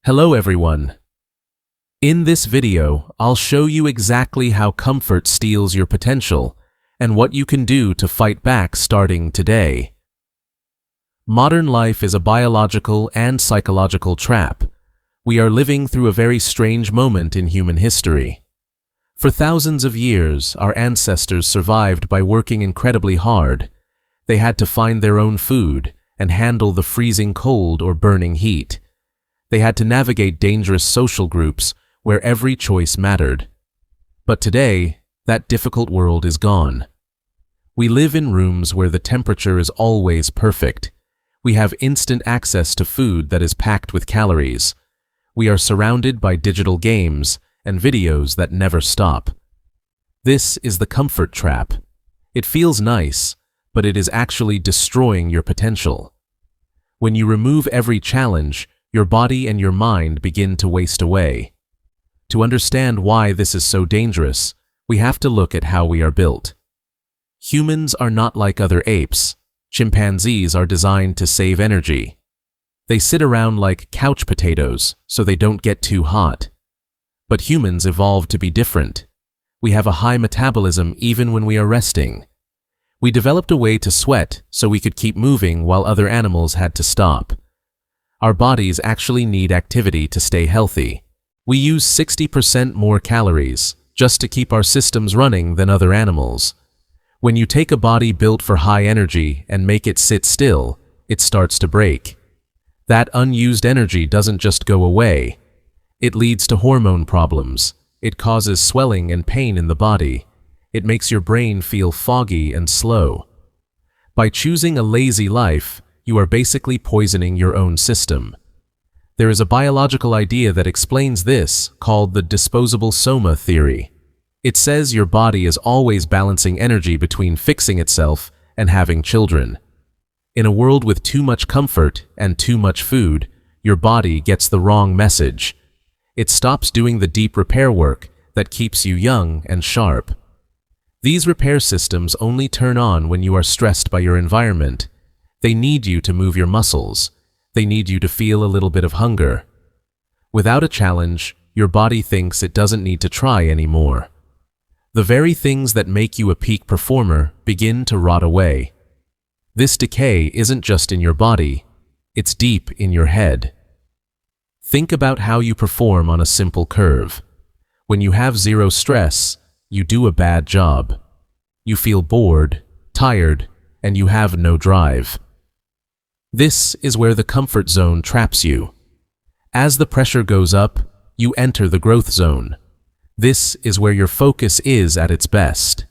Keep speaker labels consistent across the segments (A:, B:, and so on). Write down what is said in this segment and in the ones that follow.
A: Hello everyone. In this video, I'll show you exactly how comfort steals your potential and what you can do to fight back starting today. Modern life is a biological and psychological trap. We are living through a very strange moment in human history. For thousands of years, our ancestors survived by working incredibly hard. They had to find their own food and handle the freezing cold or burning heat. They had to navigate dangerous social groups where every choice mattered. But today, that difficult world is gone. We live in rooms where the temperature is always perfect. We have instant access to food that is packed with calories. We are surrounded by digital games and videos that never stop. This is the comfort trap. It feels nice, but it is actually destroying your potential. When you remove every challenge, your body and your mind begin to waste away. To understand why this is so dangerous, we have to look at how we are built. Humans are not like other apes. Chimpanzees are designed to save energy. They sit around like couch potatoes so they don't get too hot. But humans evolved to be different. We have a high metabolism even when we are resting. We developed a way to sweat so we could keep moving while other animals had to stop. Our bodies actually need activity to stay healthy. We use 60% more calories just to keep our systems running than other animals. When you take a body built for high energy and make it sit still, it starts to break. That unused energy doesn't just go away. It leads to hormone problems. It causes swelling and pain in the body. It makes your brain feel foggy and slow. By choosing a lazy life, you are basically poisoning your own system. There is a biological idea that explains this, called the disposable soma theory. It says your body is always balancing energy between fixing itself and having children. In a world with too much comfort and too much food, your body gets the wrong message. It stops doing the deep repair work that keeps you young and sharp. These repair systems only turn on when you are stressed by your environment. They need you to move your muscles. They need you to feel a little bit of hunger. Without a challenge, your body thinks it doesn't need to try anymore. The very things that make you a peak performer begin to rot away. This decay isn't just in your body, it's deep in your head. Think about how you perform on a simple curve. When you have zero stress, you do a bad job. You feel bored, tired, and you have no drive. This is where the comfort zone traps you. As the pressure goes up, you enter the growth zone. This is where your focus is at its best.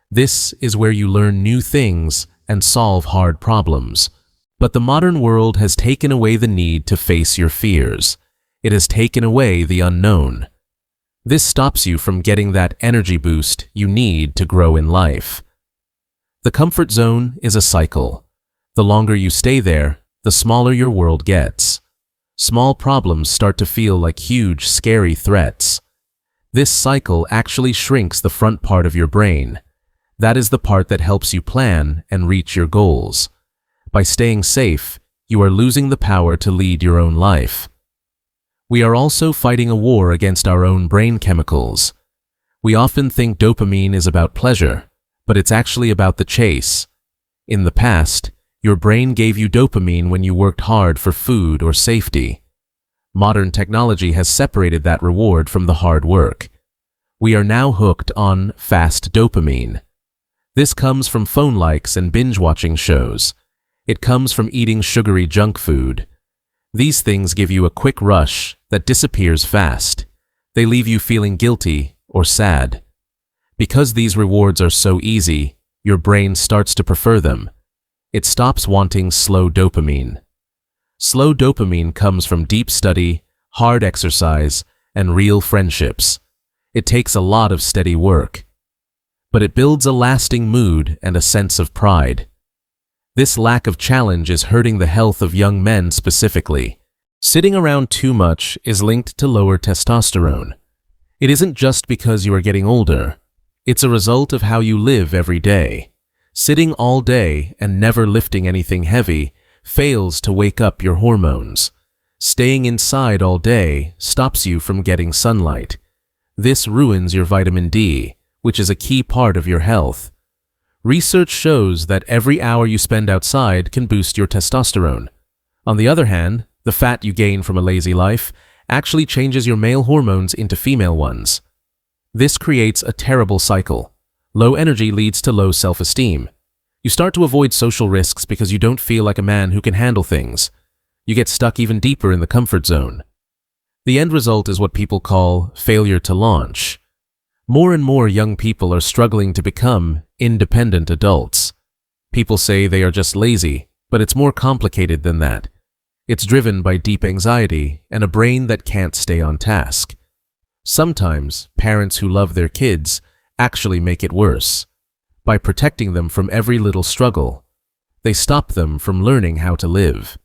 A: This is where you learn new things and solve hard problems. But the modern world has taken away the need to face your fears. It has taken away the unknown. This stops you from getting that energy boost you need to grow in life. The comfort zone is a cycle. The longer you stay there, the smaller your world gets. Small problems start to feel like huge, scary threats. This cycle actually shrinks the front part of your brain. That is the part that helps you plan and reach your goals. By staying safe, you are losing the power to lead your own life. We are also fighting a war against our own brain chemicals. We often think dopamine is about pleasure, but it's actually about the chase. In the past, your brain gave you dopamine when you worked hard for food or safety. Modern technology has separated that reward from the hard work. We are now hooked on fast dopamine. This comes from phone likes and binge-watching shows. It comes from eating sugary junk food. These things give you a quick rush that disappears fast. They leave you feeling guilty or sad. Because these rewards are so easy, your brain starts to prefer them. It stops wanting slow dopamine. Slow dopamine comes from deep study, hard exercise, and real friendships. It takes a lot of steady work. But it builds a lasting mood and a sense of pride. This lack of challenge is hurting the health of young men specifically. Sitting around too much is linked to lower testosterone. It isn't just because you are getting older. It's a result of how you live every day. Sitting all day and never lifting anything heavy fails to wake up your hormones. Staying inside all day stops you from getting sunlight. This ruins your vitamin D, which is a key part of your health. Research shows that every hour you spend outside can boost your testosterone. On the other hand, the fat you gain from a lazy life actually changes your male hormones into female ones. This creates a terrible cycle. Low energy leads to low self-esteem. You start to avoid social risks because you don't feel like a man who can handle things. You get stuck even deeper in the comfort zone. The end result is what people call failure to launch. More and more young people are struggling to become independent adults. People say they are just lazy, but it's more complicated than that. It's driven by deep anxiety and a brain that can't stay on task. Sometimes, parents who love their kids actually make it worse. By protecting them from every little struggle, they stop them from learning how to live.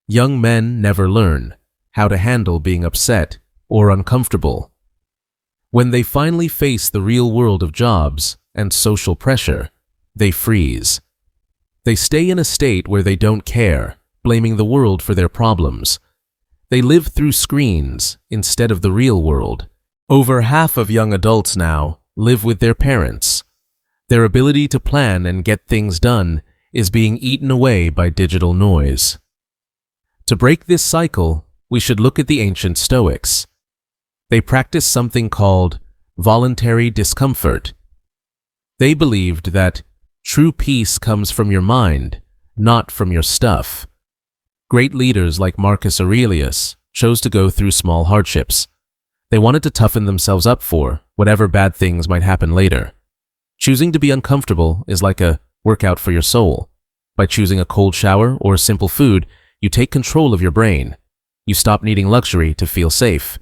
A: Young men never learn how to handle being upset or uncomfortable. When they finally face the real world of jobs and social pressure, they freeze. They stay in a state where they don't care, blaming the world for their problems. They live through screens instead of the real world. Over half of young adults now live with their parents. Their ability to plan and get things done is being eaten away by digital noise. To break this cycle, we should look at the ancient Stoics. They practiced something called voluntary discomfort. They believed that true peace comes from your mind, not from your stuff. Great leaders like Marcus Aurelius chose to go through small hardships. They wanted to toughen themselves up for whatever bad things might happen later. Choosing to be uncomfortable is like a workout for your soul. By choosing a cold shower or simple food, you take control of your brain. You stop needing luxury to feel safe.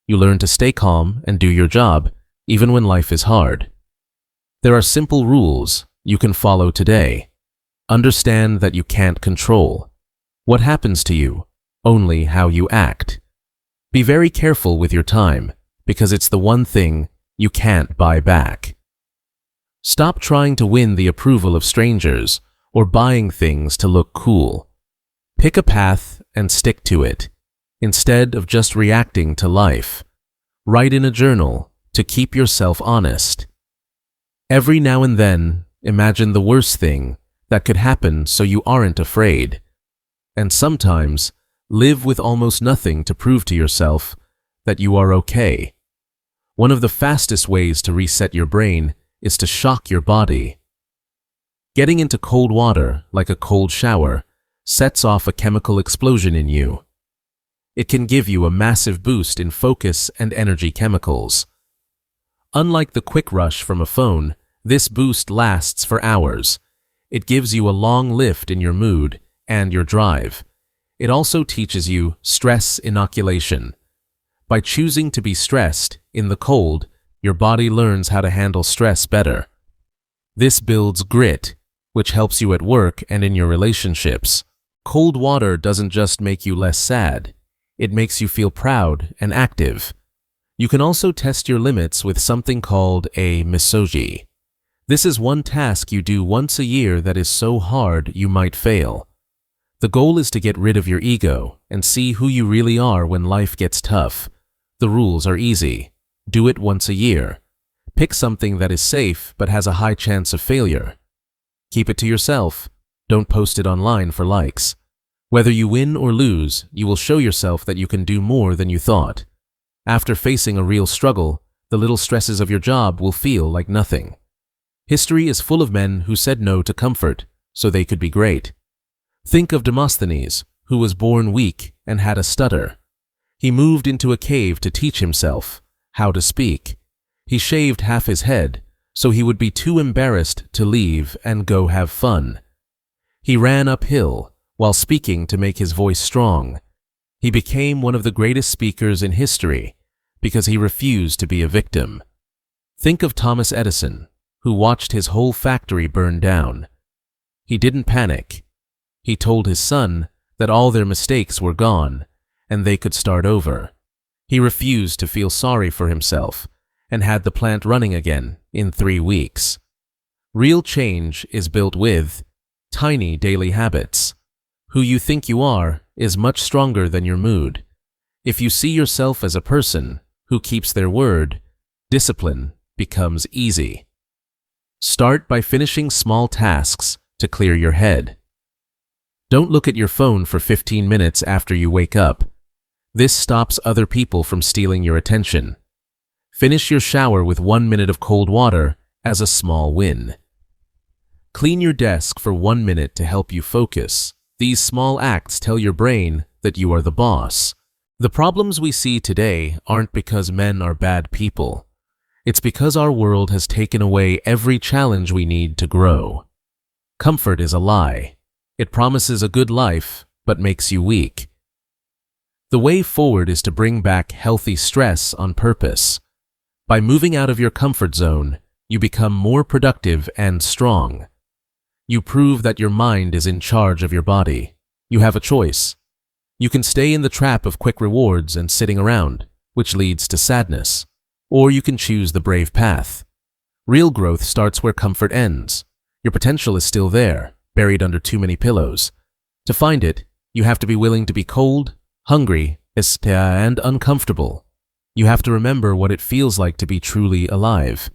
A: You learn to stay calm and do your job, even when life is hard. There are simple rules you can follow today. Understand that you can't control what happens to you, only how you act. Be very careful with your time, because it's the one thing you can't buy back. Stop trying to win the approval of strangers or buying things to look cool. Pick a path and stick to it, instead of just reacting to life. Write in a journal to keep yourself honest. Every now and then, imagine the worst thing that could happen so you aren't afraid. And sometimes, live with almost nothing to prove to yourself that you are okay. One of the fastest ways to reset your brain is to shock your body. Getting into cold water, like a cold shower, sets off a chemical explosion in you. It can give you a massive boost in focus and energy chemicals. Unlike the quick rush from a phone, this boost lasts for hours. It gives you a long lift in your mood and your drive. It also teaches you stress inoculation. By choosing to be stressed in the cold, your body learns how to handle stress better. This builds grit, which helps you at work and in your relationships. Cold water doesn't just make you less sad. It makes you feel proud and active. You can also test your limits with something called a misogi. This is one task you do once a year that is so hard you might fail. The goal is to get rid of your ego and see who you really are when life gets tough. The rules are easy. Do it once a year. Pick something that is safe but has a high chance of failure. Keep it to yourself. Don't post it online for likes. Whether you win or lose, you will show yourself that you can do more than you thought. After facing a real struggle, the little stresses of your job will feel like nothing. History is full of men who said no to comfort so they could be great. Think of Demosthenes, who was born weak and had a stutter. He moved into a cave to teach himself how to speak. He shaved half his head so he would be too embarrassed to leave and go have fun. He ran uphill while speaking to make his voice strong. He became one of the greatest speakers in history because he refused to be a victim. Think of Thomas Edison, who watched his whole factory burn down. He didn't panic. He told his son that all their mistakes were gone and they could start over. He refused to feel sorry for himself and had the plant running again in 3 weeks. Real change is built with tiny daily habits. Who you think you are is much stronger than your mood. If you see yourself as a person who keeps their word, discipline becomes easy. Start by finishing small tasks to clear your head. Don't look at your phone for 15 minutes after you wake up. This stops other people from stealing your attention. Finish your shower with 1 minute of cold water as a small win. Clean your desk for 1 minute to help you focus. These small acts tell your brain that you are the boss. The problems we see today aren't because men are bad people. It's because our world has taken away every challenge we need to grow. Comfort is a lie. It promises a good life, but makes you weak. The way forward is to bring back healthy stress on purpose. By moving out of your comfort zone, you become more productive and strong. You prove that your mind is in charge of your body. You have a choice. You can stay in the trap of quick rewards and sitting around, which leads to sadness. Or you can choose the brave path. Real growth starts where comfort ends. Your potential is still there, buried under too many pillows. To find it, you have to be willing to be cold, hungry, and uncomfortable. You have to remember what it feels like to be truly alive.